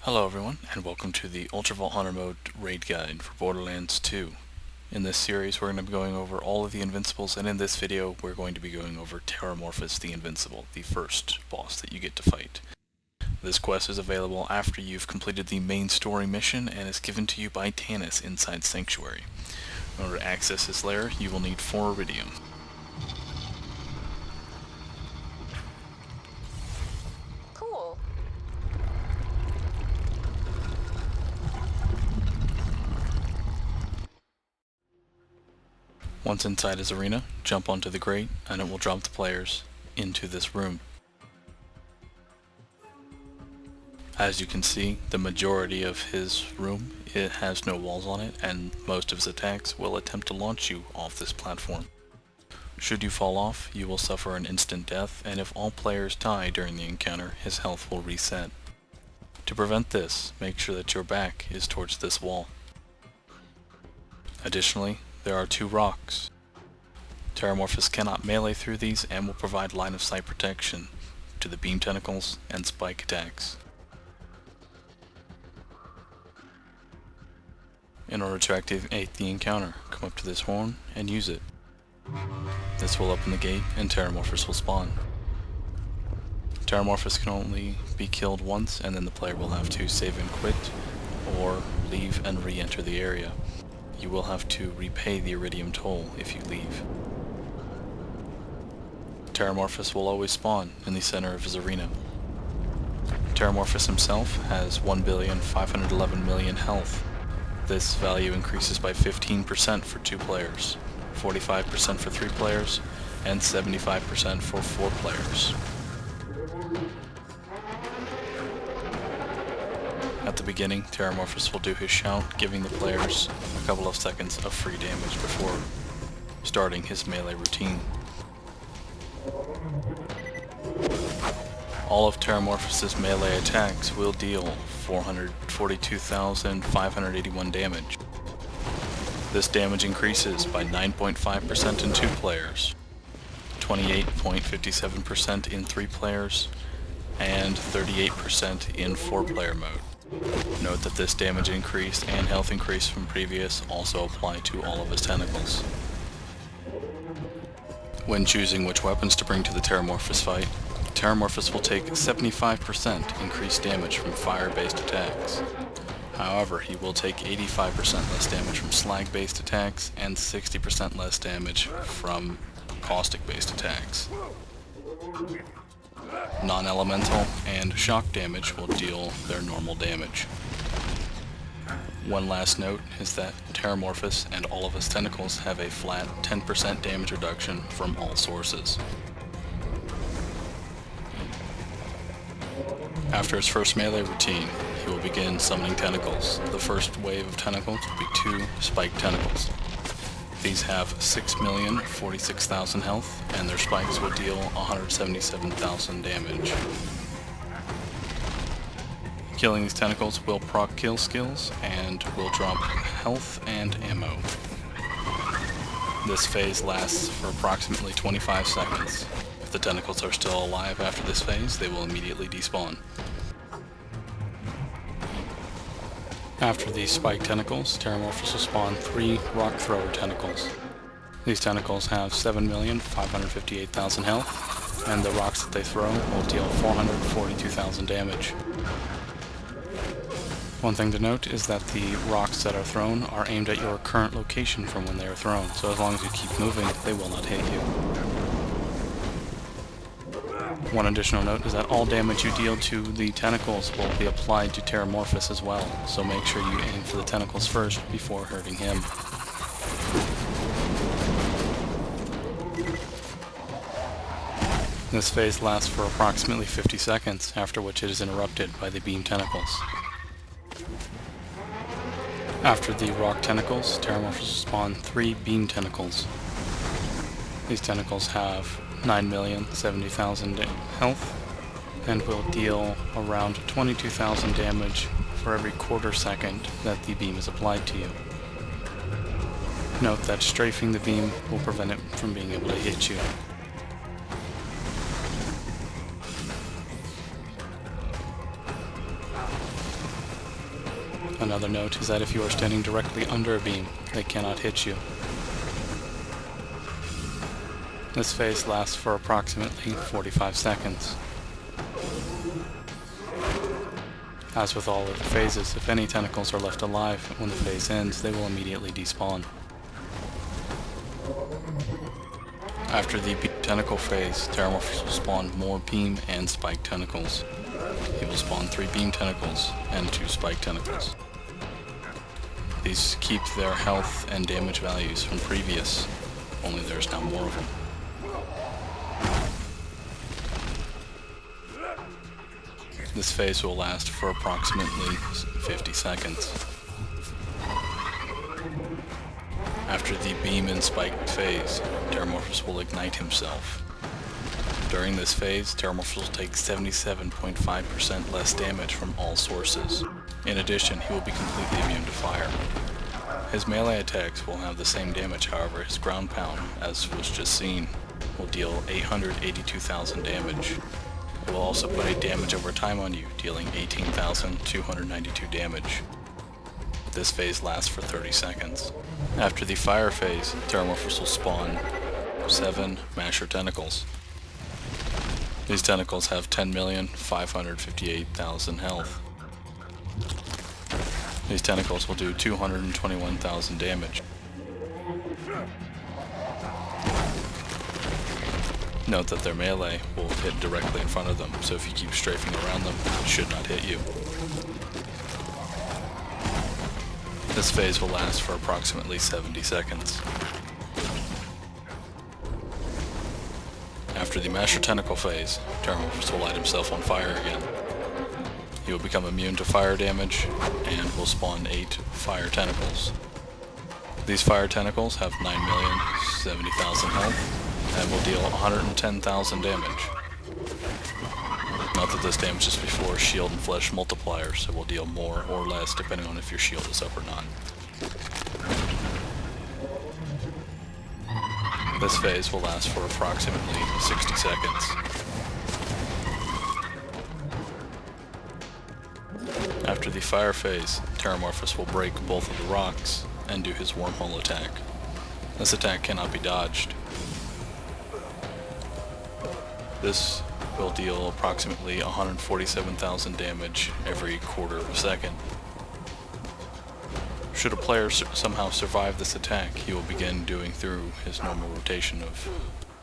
Hello everyone, and welcome to the Ultraviolet Hunter Mode Raid Guide for Borderlands 2. In this series we're going to be going over all of the Invincibles, and in this video we're going to be going over Terramourphous the Invincible, the first boss that you get to fight. This quest is available after you've completed the main story mission and is given to you by Tannis inside Sanctuary. In order to access his lair, you will need 4 iridium. Cool. Once inside his arena, jump onto the grate and it will drop the players into this room. As you can see, the majority of his room, it has no walls on it, and most of his attacks will attempt to launch you off this platform. Should you fall off, you will suffer an instant death, and if all players die during the encounter, his health will reset. To prevent this, make sure that your back is towards this wall. Additionally, there are 2 rocks. Terramourphous cannot melee through these and will provide line of sight protection to the beam tentacles and spike attacks. In order to activate the encounter, come up to this horn and use it. This will open the gate and Terramourphous will spawn. Terramourphous can only be killed once, and then the player will have to save and quit or leave and re-enter the area. You will have to repay the iridium toll if you leave. Terramourphous will always spawn in the center of his arena. Terramourphous himself has 1,511,000,000 health. This value increases by 15% for 2 players, 45% for 3 players, and 75% for 4 players. At the beginning, Terramourphous will do his shout, giving the players a couple of seconds of free damage before starting his melee routine. All of Terramourphous' melee attacks will deal 442,581 damage. This damage increases by 9.5% in 2 players, 28.57% in 3 players, and 38% in 4-player mode. Note that this damage increase and health increase from previous also apply to all of his tentacles. When choosing which weapons to bring to the Terramourphous fight, Terramourphous will take 75% increased damage from fire-based attacks. However, he will take 85% less damage from slag-based attacks and 60% less damage from caustic-based attacks. Non-elemental and shock damage will deal their normal damage. One last note is that Terramourphous and all of his tentacles have a flat 10% damage reduction from all sources. After his first melee routine, he will begin summoning tentacles. The first wave of tentacles will be 2 spike tentacles. These have 6,046,000 health, and their spikes will deal 177,000 damage. Killing these tentacles will proc kill skills and will drop health and ammo. This phase lasts for approximately 25 seconds. If the tentacles are still alive after this phase, they will immediately despawn. After these spike tentacles, Terramourphous will spawn 3 rock thrower tentacles. These tentacles have 7,558,000 health, and the rocks that they throw will deal 442,000 damage. One thing to note is that the rocks that are thrown are aimed at your current location from when they are thrown, so as long as you keep moving, they will not hit you. One additional note is that all damage you deal to the tentacles will be applied to Terramourphous as well, so make sure you aim for the tentacles first before hurting him. This phase lasts for approximately 50 seconds, after which it is interrupted by the beam tentacles. After the rock tentacles, Terramourphous will spawn 3 beam tentacles. These tentacles have 9,070,000 health and will deal around 22,000 damage for every quarter second that the beam is applied to you. Note that strafing the beam will prevent it from being able to hit you. Another note is that if you are standing directly under a beam, they cannot hit you. This phase lasts for approximately 45 seconds. As with all of the phases, if any tentacles are left alive when the phase ends, they will immediately despawn. After the beam tentacle phase, Terramourphous will spawn more beam and spike tentacles. He will spawn 3 beam tentacles and 2 spike tentacles. These keep their health and damage values from previous, only there's now more of them. This phase will last for approximately 50 seconds. After the beam and spike phase, Terramorphous will ignite himself. During this phase, Terramorphous will take 77.5% less damage from all sources. In addition, he will be completely immune to fire. His melee attacks will have the same damage, however his ground pound, as was just seen, will deal 882,000 damage. It will also put a damage over time on you, dealing 18,292 damage. This phase lasts for 30 seconds. After the fire phase, Terramorphous will spawn 7 masher tentacles. These tentacles have 10,558,000 health. These tentacles will do 221,000 damage. Note that their melee will hit directly in front of them, so if you keep strafing around them, it should not hit you. This phase will last for approximately 70 seconds. After the Masher Tentacle phase, Terramourphous will light himself on fire again. He will become immune to fire damage, and will spawn 8 fire tentacles. These fire tentacles have 9,070,000 health, and will deal 110,000 damage. Note that this damage is before shield and flesh multiplier, so will deal more or less depending on if your shield is up or not. This phase will last for approximately 60 seconds. After the fire phase, Terramorphous will break both of the rocks and do his wormhole attack. This attack cannot be dodged. This will deal approximately 147,000 damage every quarter of a second. Should a player somehow survive this attack, he will begin doing through his normal rotation of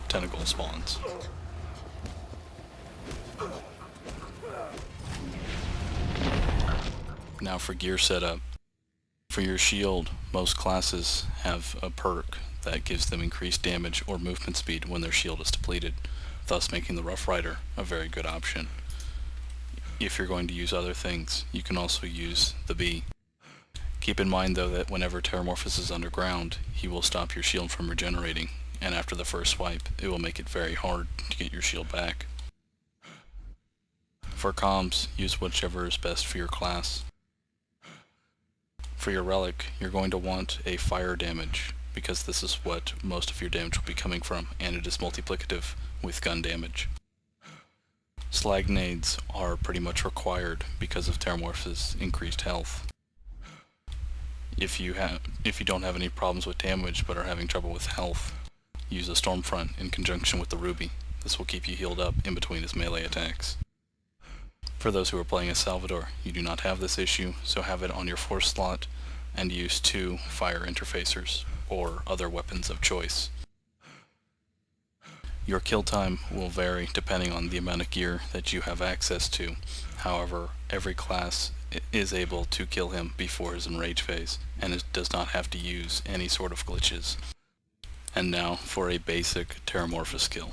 tentacle spawns. Now for gear setup. For your shield, most classes have a perk that gives them increased damage or movement speed when their shield is depleted, thus making the Rough Rider a very good option. If you're going to use other things, you can also use the bee. Keep in mind though that whenever Terramorphous is underground, he will stop your shield from regenerating, and after the first swipe, it will make it very hard to get your shield back. For comms, use whichever is best for your class. For your relic, you're going to want a fire damage, because this is what most of your damage will be coming from, and it is multiplicative with gun damage. Slag nades are pretty much required because of Terramorphous' increased health. If you don't have any problems with damage but are having trouble with health, use a Stormfront in conjunction with the Ruby. This will keep you healed up in between his melee attacks. For those who are playing as Salvador, you do not have this issue, so have it on your force slot and use 2 fire interfacers or other weapons of choice. Your kill time will vary depending on the amount of gear that you have access to. However, every class is able to kill him before his enrage phase, and it does not have to use any sort of glitches. And now for a basic Terramorphous kill.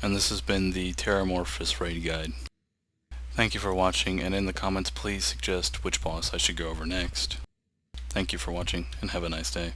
and this has been the Terramorphous raid guide. Thank you for watching, and in the comments please suggest which boss I should go over next. Thank you for watching, and have a nice day.